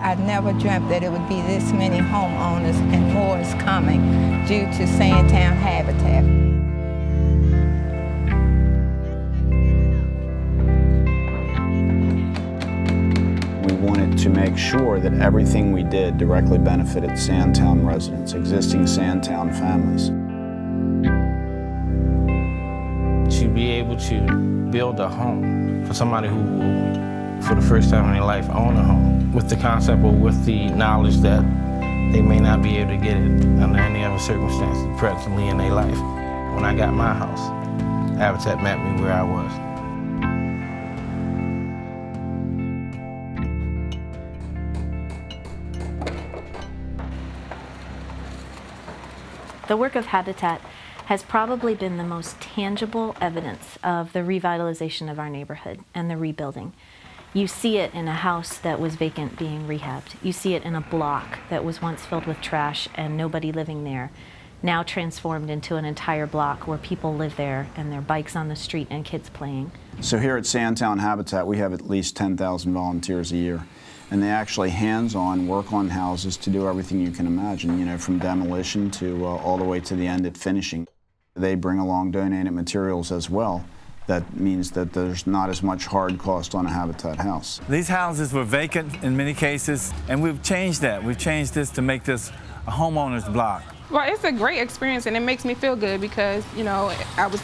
I never dreamt that it would be this many homeowners, and more is coming due to Sandtown Habitat. We wanted to make sure that everything we did directly benefited Sandtown residents, existing Sandtown families. To be able to build a home for somebody who will, for the first time in their life, own a home, with the concept or with the knowledge that they may not be able to get it under any other circumstances presently in their life. When I got my house, Habitat met me where I was. The work of Habitat has probably been the most tangible evidence of the revitalization of our neighborhood and the rebuilding. You see it in a house that was vacant being rehabbed. You see it in a block that was once filled with trash and nobody living there, now transformed into an entire block where people live there and their bikes on the street and kids playing. So here at Sandtown Habitat, we have at least 10,000 volunteers a year. And they actually hands-on work on houses to do everything you can imagine, you know, from demolition to all the way to the end at finishing. They bring along donated materials as well. That means that there's not as much hard cost on a Habitat house. These houses were vacant in many cases, and we've changed that. We've changed this to make this a homeowner's block. Well, it's a great experience, and it makes me feel good because, you know, I was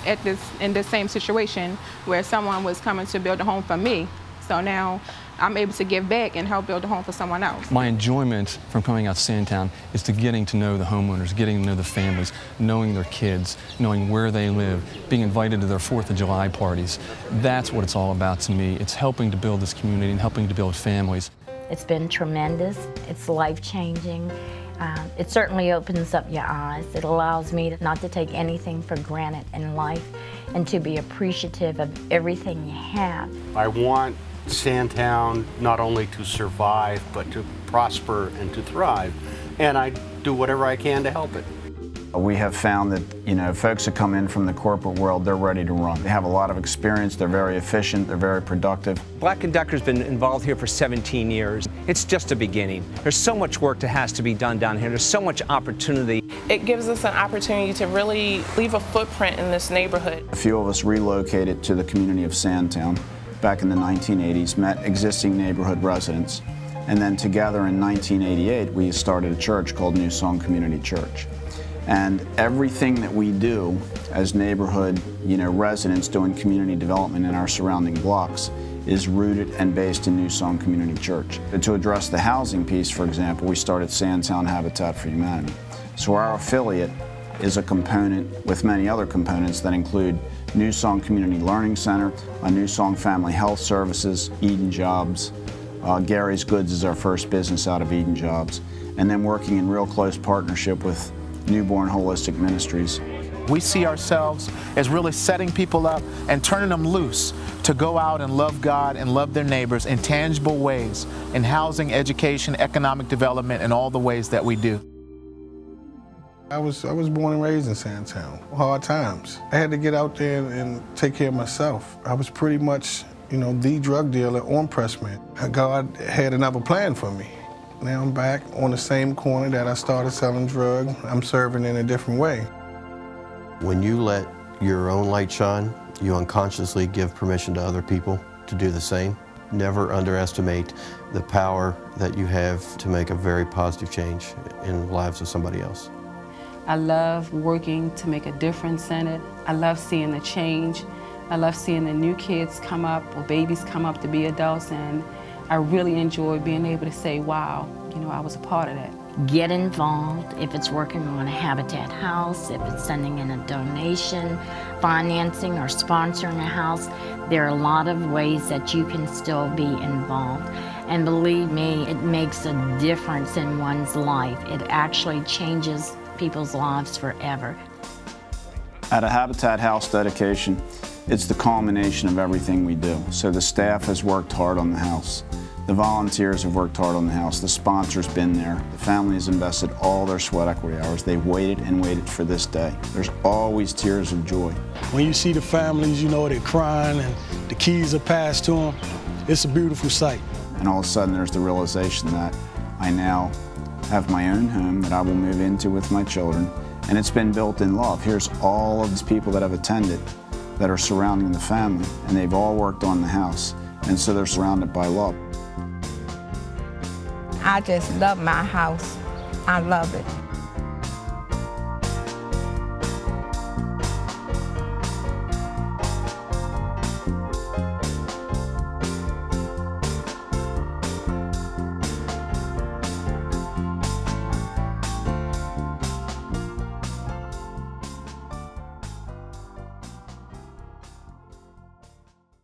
in this same situation where someone was coming to build a home for me. So now I'm able to give back and help build a home for someone else. My enjoyment from coming out to Sandtown is to getting to know the homeowners, getting to know the families, knowing their kids, knowing where they live, being invited to their 4th of July parties. That's what it's all about to me. It's helping to build this community and helping to build families. It's been tremendous. It's life-changing. It certainly opens up your eyes. It allows me not to take anything for granted in life and to be appreciative of everything you have. I want Sandtown not only to survive, but to prosper and to thrive. And I do whatever I can to help it. We have found that, you know, folks that come in from the corporate world, they're ready to run. They have a lot of experience, they're very efficient, they're very productive. Black & Decker's been involved here for 17 years. It's just a beginning. There's so much work that has to be done down here. There's so much opportunity. It gives us an opportunity to really leave a footprint in this neighborhood. A few of us relocated to the community of Sandtown back in the 1980s, met existing neighborhood residents, and then together in 1988 we started a church called New Song Community Church. And everything that we do as neighborhood, you know, residents doing community development in our surrounding blocks is rooted and based in New Song Community Church. And to address the housing piece, for example, we started Sandtown Habitat for Humanity. So our affiliate is a component with many other components that include New Song Community Learning Center, New Song Family Health Services, Eden Jobs. Gary's Goods is our first business out of Eden Jobs. And then working in real close partnership with Newborn Holistic Ministries. We see ourselves as really setting people up and turning them loose to go out and love God and love their neighbors in tangible ways, in housing, education, economic development, and all the ways that we do. I was born and raised in Sandtown. Hard times. I had to get out there and take care of myself. I was pretty much, you know, the drug dealer on Pressman. God had another plan for me. Now I'm back on the same corner that I started selling drugs. I'm serving in a different way. When you let your own light shine, you unconsciously give permission to other people to do the same. Never underestimate the power that you have to make a very positive change in the lives of somebody else. I love working to make a difference in it. I love seeing the change. I love seeing the new kids come up or babies come up to be adults, and I really enjoy being able to say, wow, you know, I was a part of that. Get involved if it's working on a Habitat house, if it's sending in a donation, financing or sponsoring a house. There are a lot of ways that you can still be involved. And believe me, it makes a difference in one's life. It actually changes people's lives forever. At a Habitat house dedication, it's the culmination of everything we do. So the staff has worked hard on the house. The volunteers have worked hard on the house. The sponsor's been there. The family has invested all their sweat equity hours. They've waited and waited for this day. There's always tears of joy. When you see the families, you know, they're crying and the keys are passed to them, it's a beautiful sight. And all of a sudden there's the realization that I now have my own home that I will move into with my children, and it's been built in love. Here's all of these people that have attended that are surrounding the family, and they've all worked on the house, and so they're surrounded by love. I just love my house. I love it.